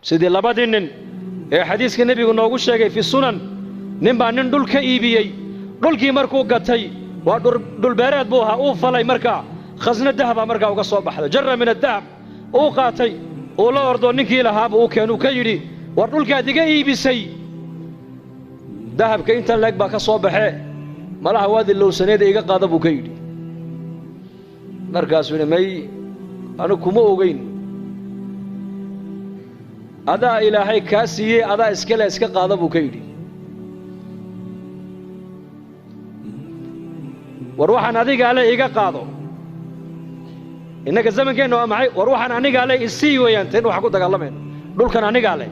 sidii labadii nin ee xadiiska nebigu noogu sheegay fi sunan nin baa nin dhul ka iibiyey dhulkii markuu gatay waa dhulbeereed buu ahaa uu falay markaa khasna dahaba markaa uga soo baxday jarra min adahab uu qaatay uu la ordo ninkii lahaaba uu keenuu ka yidhi war dhulkaad iga iibisay dahabka inta leeg baa ka soo baxee malaha waad ilowsaneeda iga qaada buu ka yidhi markaasuu yidhi may anu kuma ogeyn adaa ilaahay kaa siiyey adaa iskale iska qaada buu ka yidhi war waxaan adigaa le iga qaado innaga zamankeenna waa maxay war waxaan anigaa le isii weeyaan teen waxaan ku dagaalamayno dhulkan anigaa leh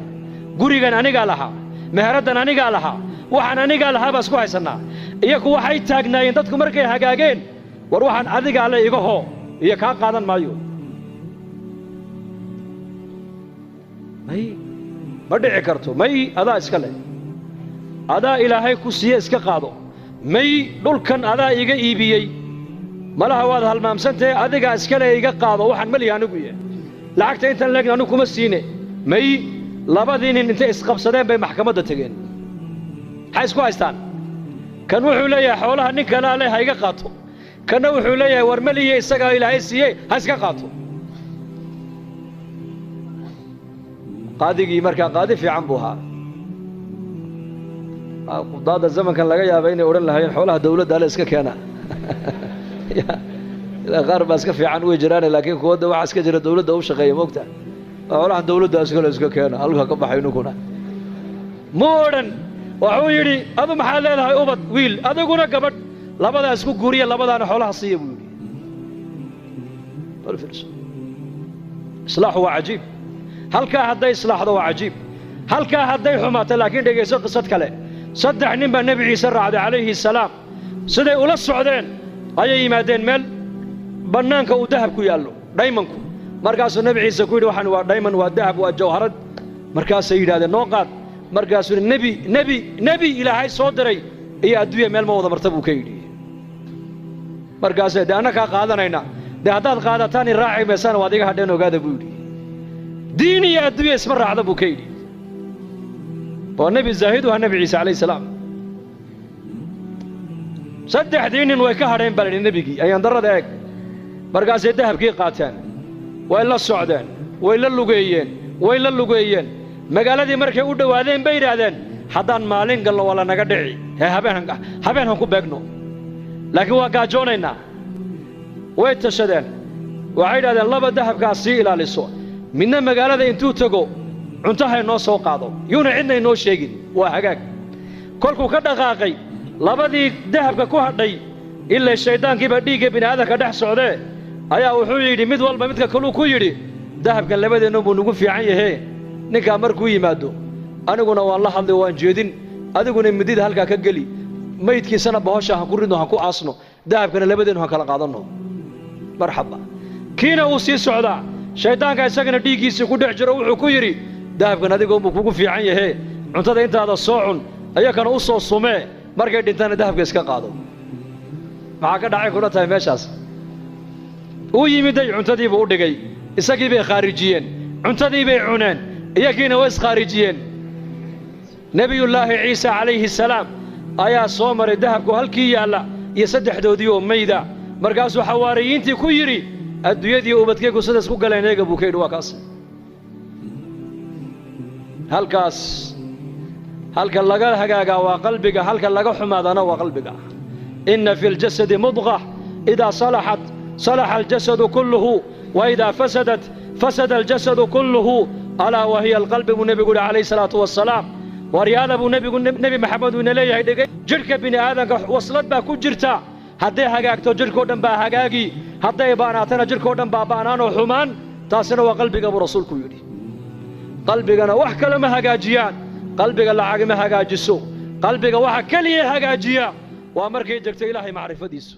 gurigan anigaa lahaa meheraddan anigaa lahaa waxaan anigaa lahaa baa isku haysannaa iyaku waxay taagnaayeen dadku markay hagaageen war waxaan adigaa le iga hoo iyo kaa qaadan maayo may ma dhici karto may adaa iska leh adaa ilaahay ku siiye iska qaado may dhulkan adaa iga iibiyey malaha waad halmaamsantahe adigaa iskale iga qaado waxaan malihi anigu yahay lacagta intan leegna anigu kuma siine may labadii nin intay isqabsadeen bay maxkamadda tegeen maxay isku haystaan kan wuxuu leeyahay xoolaha nin kalaa leh ha iga qaato kanna wuxuu leeyahay war malihiye isagaa ilaahay siiyey ha iska qaato qaadigii markaa qaadi fiican buu ahaa qudaada zamankan laga yaaba inay odhan lahaayeen xoolaha dawladda ale iska keena qaar baa iska fiican way jiraan laakiin kuwada waxa iska jira dawladda u shaqeeya moogta xoolaha dawladda iska keena halka ka baxay ninkuna ma odhan wuxuu yidhi adu maxaa leedahay ubad wiil adiguna gabadh labadaa isku guuriya labadaana xoolaha siiya buu yidhi islaaxu waa cajiib halkaa hadday islaaxdo waa cajiib halkaa hadday xumaato laakiin dhegayso qisad kale saddex nin baa nebi ciise raacday calayhi salaam siday ula socdeen ayay yimaadeen meel bannaanka uu dahab ku yaallo dhaymanku markaasuu nebi ciise ku yidhi waxaan waa dhayman waa dahab waa jawharad markaasay yidhahdeen noo qaad markaasuu yidhi nebi ilaahay soo diray iyo adduunya meel ma wada marta buu ka yidhi markaasay dee annakaa qaadanaynaa dee haddaad qaadataan i raaci maysana waad iga hadheen ogaada buu yidhi diin iyo adduunya isma raacda buu ka yidhi waa nebi zaahidu ha nebi ciise calayhi salaam saddexdii nin way ka hadheen baa la yidhi nebigii ayaan darrada eeg markaasay dahabkii qaateen way la socdeen way la lugeeyeen magaaladii markay u dhowaadeen bay yidhaahdeen haddaan maalin galno waa lanaga dhici hee habeen han ku beegno laakiin waa gaajoonaynaa way tashadeen waxay yidhahdeen laba dahabkaas sii ilaaliso midna magaalada intuu tego cuntahay noo soo qaado yuuna cidna inoo sheegin waa hagaag kolkuu ka dhaqaaqay labadii dahabka ku hadhay ilaa shayddaankiiba dhiigga bini'aadanka dhex socdee ayaa wuxuu yidhi mid walba midka kaluu ku yidhi dahabkan labadeennu buu nugu fiican yahee ninkaa markuu yimaado aniguna waan la hadlay waan jeedin adiguna midida halkaa ka geli maydkiisana bahosha han ku ridno han ku aasno dahabkana labadeennu han kala qaadanno marxaba kiina uu sii socdaa shayddaanka isagana dhiiggiisii ku dhex jiro wuxuu ku yidhi dahabkan adigoonbuu kugu fiican yahee cuntada intaada soo cun ayakana u soo sumee markay dhintana dahabka iska qaado maxaa ka dhacay kula tahay meeshaas uu yimiday cuntadiibuu u dhigay isagii bay khaarijiyeen cuntadii bay cuneen iyagiina way iskhaarijiyeen nebiyullaahi ciise calayhi salaam ayaa soo maray dahabku halkii yaalla iyo saddexdoodii oo mayda markaasuu xawaariyiintii ku yidhi adduunyadii ubadkaygu sidaas ku galeen eega buu ka yidhi waa kaas halkaas halka laga hagaagaa waa qalbiga halka laga xumaadana waa qalbiga inna fi ljasadi mudqa idaa salaxat salaxa aljasadu kulluhu wa idaa fasadat fasada aljasadu kulluhu alaa wa hiya alqalbi buu nebigu yidhi calayhi salaatu wassalaam waryaada buu nebi maxamed uu ina leeyahay dhegay jidhka bini aadanka waslad baa ku jirta hadday hagaagto jidhkao dhan baa hagaagi hadday baanaatana jidhkao dhan baa baanaanoo xumaan taasina waa qalbiga buu rasuulku yidhi qalbigana wax kale ma hagaajiyaan qalbiga lacag ma hagaajiso qalbiga waxa keliya hagaajiya waa markay degto ilaahay macrifadiisu